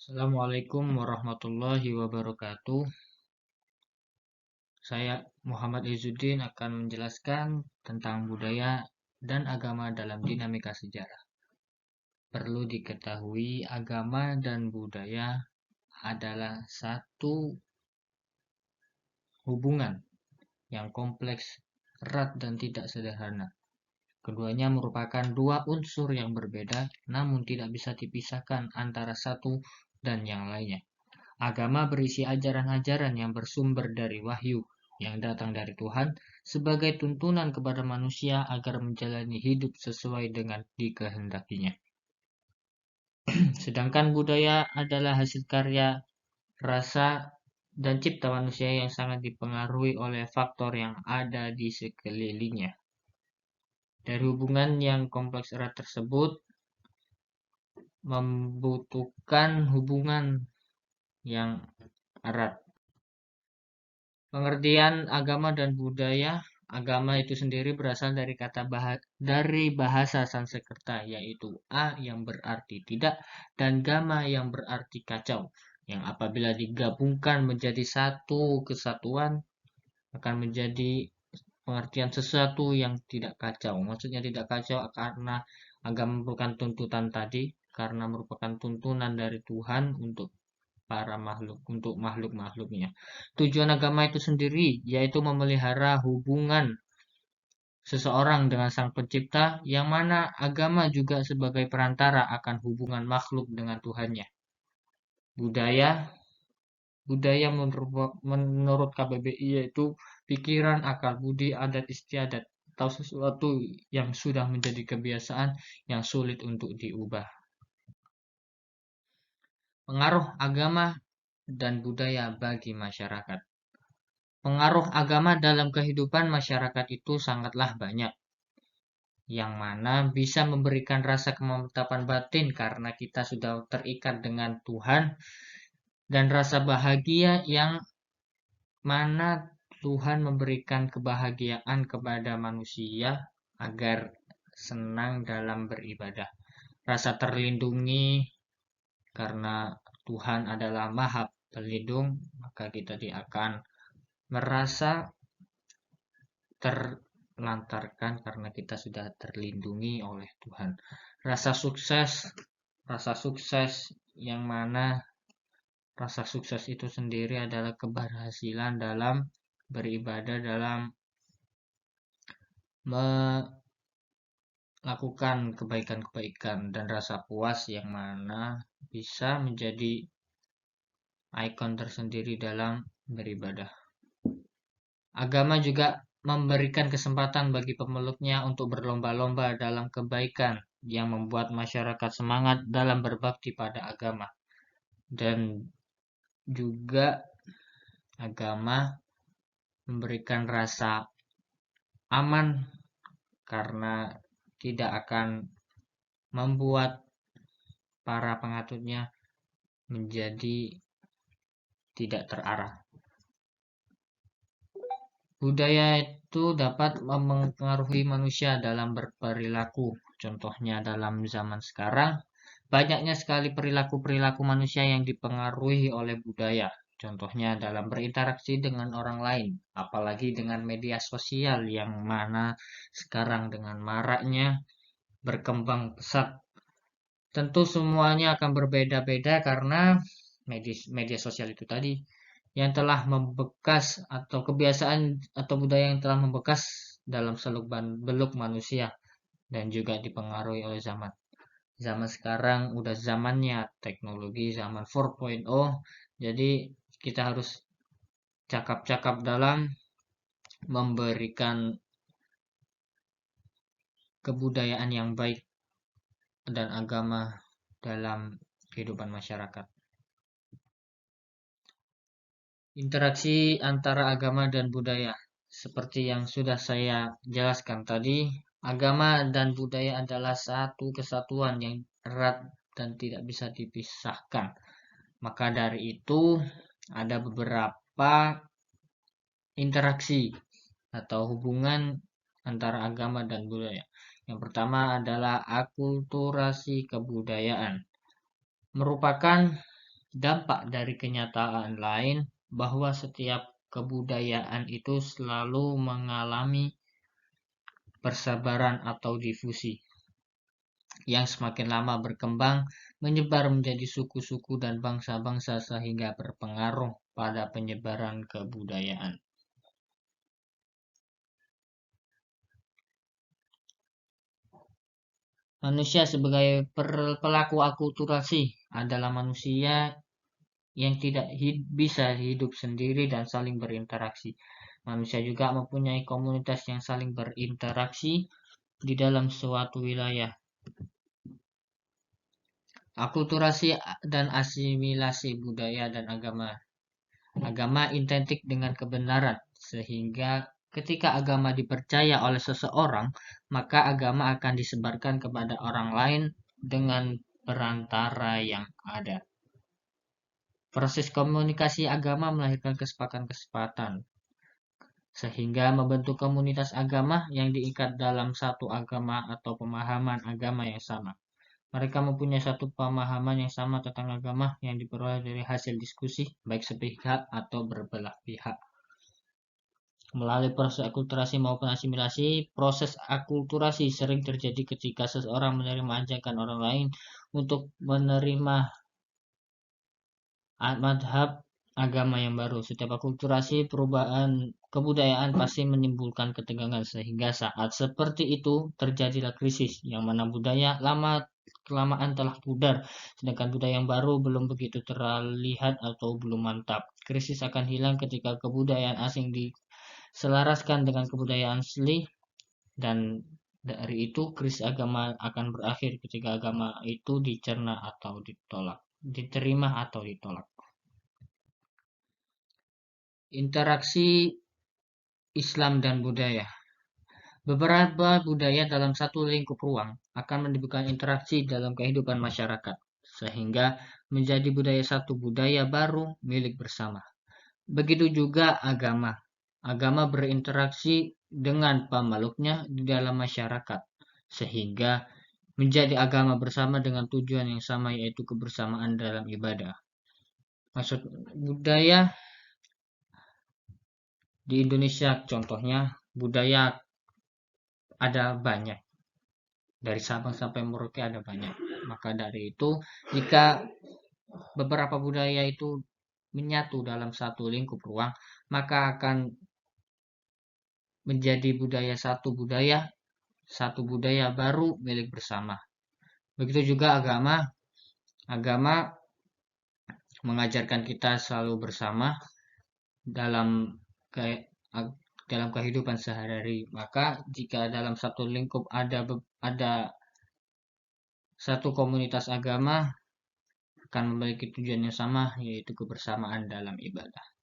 Assalamualaikum warahmatullahi wabarakatuh. Saya Muhammad Izzuddin akan menjelaskan tentang budaya dan agama dalam dinamika sejarah. Perlu diketahui, agama dan budaya adalah satu hubungan yang kompleks, erat, dan tidak sederhana. Keduanya merupakan dua unsur yang berbeda, namun tidak bisa dipisahkan antara satu dan yang lainnya. Agama berisi ajaran-ajaran yang bersumber dari wahyu yang datang dari Tuhan sebagai tuntunan kepada manusia agar menjalani hidup sesuai dengan dikehendakinya. Sedangkan budaya adalah hasil karya, rasa, dan cipta manusia yang sangat dipengaruhi oleh faktor yang ada di sekelilingnya. Dari hubungan yang kompleks erat tersebut membutuhkan hubungan yang erat. Pengertian agama dan budaya. Agama itu sendiri berasal dari dari bahasa Sanskerta, yaitu a yang berarti tidak dan gama yang berarti kacau, yang apabila digabungkan menjadi satu kesatuan akan menjadi pengertian sesuatu yang tidak kacau. Maksudnya tidak kacau karena agama merupakan tuntutan tadi, karena merupakan tuntunan dari Tuhan untuk para makhluk, untuk makhluk-makhluknya. Tujuan agama itu sendiri yaitu memelihara hubungan seseorang dengan Sang Pencipta, yang mana agama juga sebagai perantara akan hubungan makhluk dengan Tuhannya. Budaya budaya menurut KBBI yaitu pikiran, akal budi, adat istiadat atau sesuatu yang sudah menjadi kebiasaan yang sulit untuk diubah. Pengaruh agama dan budaya bagi masyarakat. Pengaruh agama dalam kehidupan masyarakat itu sangatlah banyak, yang mana bisa memberikan rasa kemantapan batin karena kita sudah terikat dengan Tuhan, dan rasa bahagia yang mana Tuhan memberikan kebahagiaan kepada manusia agar senang dalam beribadah. Rasa terlindungi karena Tuhan adalah Maha Pelindung, maka kita akan merasa terlantarkan karena kita sudah terlindungi oleh Tuhan. Rasa sukses yang mana rasa sukses itu sendiri adalah keberhasilan dalam beribadah, dalam melakukan kebaikan-kebaikan, dan rasa puas yang mana bisa menjadi ikon tersendiri dalam beribadah. Agama juga memberikan kesempatan bagi pemeluknya untuk berlomba-lomba dalam kebaikan yang membuat masyarakat semangat dalam berbakti pada agama. Dan juga agama memberikan rasa aman karena tidak akan membuat para pengatutnya menjadi tidak terarah. Budaya itu dapat mempengaruhi manusia dalam berperilaku. Contohnya dalam zaman sekarang, banyaknya sekali perilaku-perilaku manusia yang dipengaruhi oleh budaya. Contohnya dalam berinteraksi dengan orang lain, apalagi dengan media sosial yang mana sekarang dengan maraknya berkembang pesat. Tentu semuanya akan berbeda-beda karena media sosial itu tadi yang telah membekas, atau kebiasaan atau budaya yang telah membekas dalam seluk-beluk manusia, dan juga dipengaruhi oleh zaman. Zaman sekarang udah zamannya teknologi, zaman 4.0. Jadi kita harus cakap-cakap dalam memberikan kebudayaan yang baik dan agama dalam kehidupan masyarakat. Interaksi antara agama dan budaya. Seperti yang sudah saya jelaskan tadi, agama dan budaya adalah satu kesatuan yang erat dan tidak bisa dipisahkan. Maka dari itu, ada beberapa interaksi atau hubungan antara agama dan budaya. Yang pertama adalah akulturasi kebudayaan. Merupakan dampak dari kenyataan lain bahwa setiap kebudayaan itu selalu mengalami persebaran atau difusi yang semakin lama berkembang, menyebar menjadi suku-suku dan bangsa-bangsa sehingga berpengaruh pada penyebaran kebudayaan. Manusia sebagai pelaku akulturasi adalah manusia yang tidak bisa hidup sendiri dan saling berinteraksi. Manusia juga mempunyai komunitas yang saling berinteraksi di dalam suatu wilayah. Akulturasi dan asimilasi budaya dan agama. Agama identik dengan kebenaran, sehingga ketika agama dipercaya oleh seseorang, maka agama akan disebarkan kepada orang lain dengan perantara yang ada. Proses komunikasi agama melahirkan kesepakatan-kesepakatan, sehingga membentuk komunitas agama yang diikat dalam satu agama atau pemahaman agama yang sama. Mereka mempunyai satu pemahaman yang sama tentang agama yang diperoleh dari hasil diskusi, baik sepihak atau berbelah pihak. Melalui proses akulturasi maupun asimilasi, proses akulturasi sering terjadi ketika seseorang menerima ajakan orang lain untuk menerima madhab agama yang baru. Setiap akulturasi perubahan kebudayaan pasti menimbulkan ketegangan, sehingga saat seperti itu terjadilah krisis yang mana budaya lama kelamaan telah pudar, sedangkan budaya yang baru belum begitu terlihat atau belum mantap. Krisis akan hilang ketika kebudayaan asing diselaraskan dengan kebudayaan asli, dan dari itu krisis agama akan berakhir ketika agama itu dicerna atau ditolak, diterima atau ditolak. Interaksi Islam dan budaya. Beberapa budaya dalam satu lingkup ruang akan menimbulkan interaksi dalam kehidupan masyarakat, sehingga menjadi budaya satu budaya baru milik bersama. Begitu juga agama. Agama berinteraksi dengan pemeluknya di dalam masyarakat, sehingga menjadi agama bersama dengan tujuan yang sama, yaitu kebersamaan dalam ibadah. Maksud budaya di Indonesia, contohnya budaya ada banyak, dari Sabang sampai Merauke ada banyak. Maka dari itu, jika beberapa budaya itu menyatu dalam satu lingkup ruang, maka akan menjadi satu budaya baru milik bersama. Begitu juga agama. Agama mengajarkan kita selalu bersama dalam dalam kehidupan sehari-hari. Maka jika dalam satu lingkup ada satu komunitas agama, akan memiliki tujuan yang sama, yaitu kebersamaan dalam ibadah.